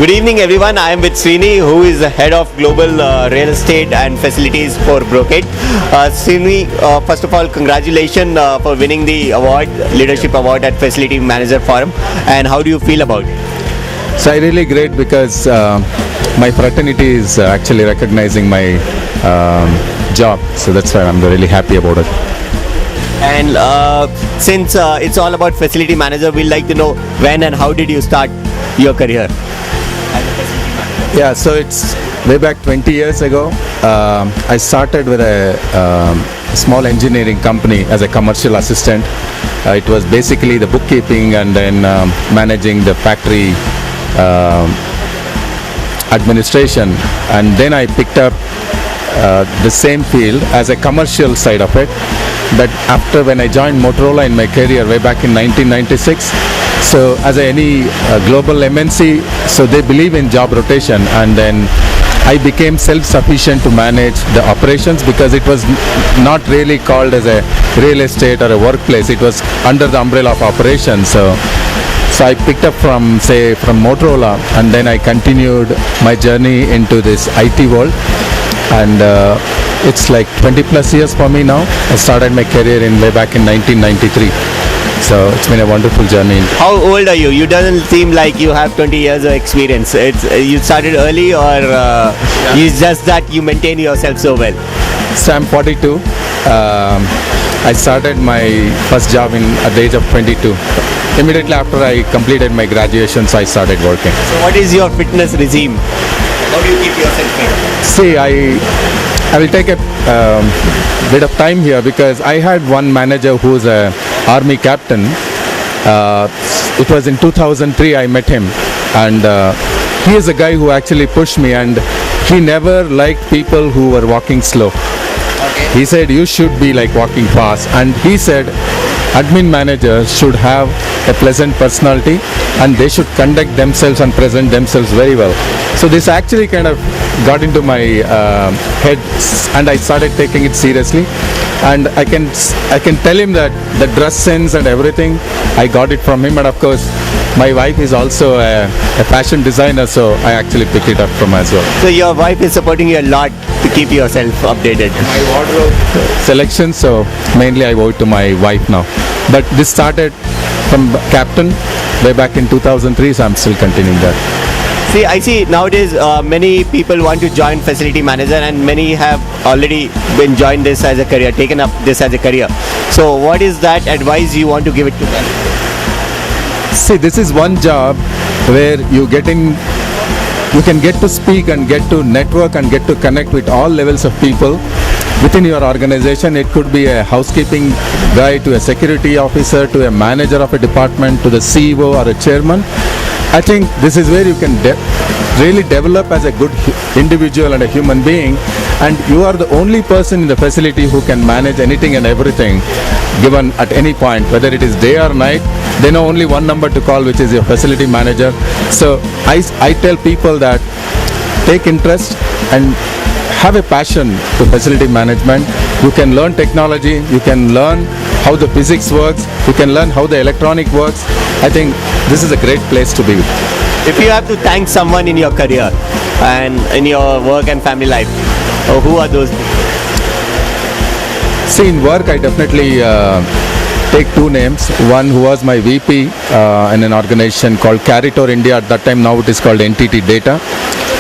Good evening, everyone. I am with Srini, who is the head of global real estate and facilities for Brocade. Srini, first of all, congratulations for winning the award, leadership award at Facility Manager Forum. And how do you feel about it? So I really great because my fraternity is actually recognizing my job. So that's why I'm really happy about it. And since it's all about facility manager, we'd like to know when and how did you start your career? Yeah, so it's way back 20 years ago. I started with a small engineering company as a commercial assistant. It was basically the bookkeeping and then managing the factory administration. And then I picked up the same field as a commercial side of it. But after when I joined Motorola in my career way back in 1996, so as any global MNC, so they believe in job rotation, and then I became self-sufficient to manage the operations because it was not really called as a real estate or a workplace. It was under the umbrella of operations. So I picked up from Motorola, and then I continued my journey into this IT world. And it's like 20 plus years for me now. I started my career way back in 1993. So it's been a wonderful journey. How old are you? You doesn't seem like you have 20 years of experience. It's you started early, or it's just that you maintain yourself so well? So I'm 42. I started my first job at the age of 22. Immediately after I completed my graduation, so I started working. So what is your fitness regime? How do you keep yourself fit? See, I will take a bit of time here because I had one manager who's a army captain. It was in 2003 I met him, and he is a guy who actually pushed me, and he never liked people who were walking slow. Okay. He said you should be like walking fast, and he said admin managers should have a pleasant personality and they should conduct themselves and present themselves very well. So this actually kind of got into my head, and I started taking it seriously. And I can tell him that the dress sense and everything, I got it from him. And of course, my wife is also a fashion designer, so I actually picked it up from her as well. So your wife is supporting you a lot to keep yourself updated. My wardrobe selection, so mainly I owe it to my wife now. But this started from captain way back in 2003, so I'm still continuing that. See, I see nowadays many people want to join facility manager, and many have already been joined this as a career, taken up this as a career. So what is that advice you want to give it to them? See, this is one job where you can get to speak and get to network and get to connect with all levels of people within your organization. It could be a housekeeping guy to a security officer to a manager of a department to the CEO or a chairman. I think this is where you can really develop as a good individual and a human being, and you are the only person in the facility who can manage anything and everything given at any point, whether it is day or night. They know only one number to call, which is your facility manager. So I tell people that take interest and have a passion to facility management. You can learn technology, you can learn how the physics works, you can learn how the electronic works. I think this is a great place to be. If you have to thank someone in your career and in your work and family life, who are those? See, in work I definitely take two names. One who was my VP in an organization called Caritor India at that time, now it is called NTT Data,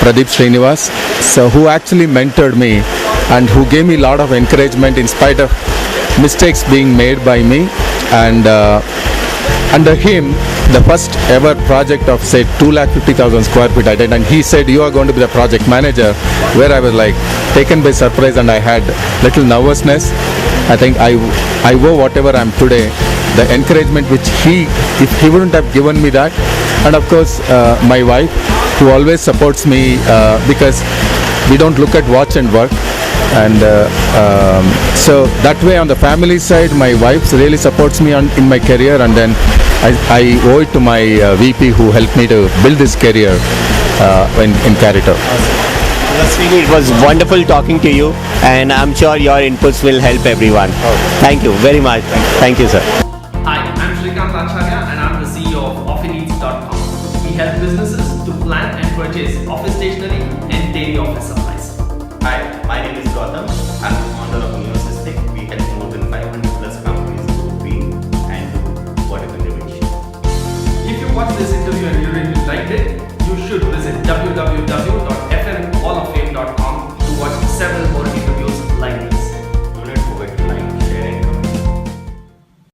Pradeep Srinivas, so who actually mentored me and who gave me a lot of encouragement in spite of mistakes being made by me. And under him, the first ever project of say 250,000 square feet I did, and he said you are going to be the project manager, where I was like taken by surprise and I had little nervousness. I think I owe whatever I am today, the encouragement which if he wouldn't have given me that. And of course my wife, who always supports me because we don't look at watch and work. And so that way on the family side, my wife really supports me in my career, and then I owe it to my VP who helped me to build this career in Caritor. Srini, it was wonderful talking to you, and I'm sure your inputs will help everyone. Thank you very much. Thank you, sir. Hi, I'm Shrikant Acharya, and I'm the CEO of Offineeds.com. We help businesses to to plan and purchase office stationery and daily office supplies. Hi, my name is Gautam. I'm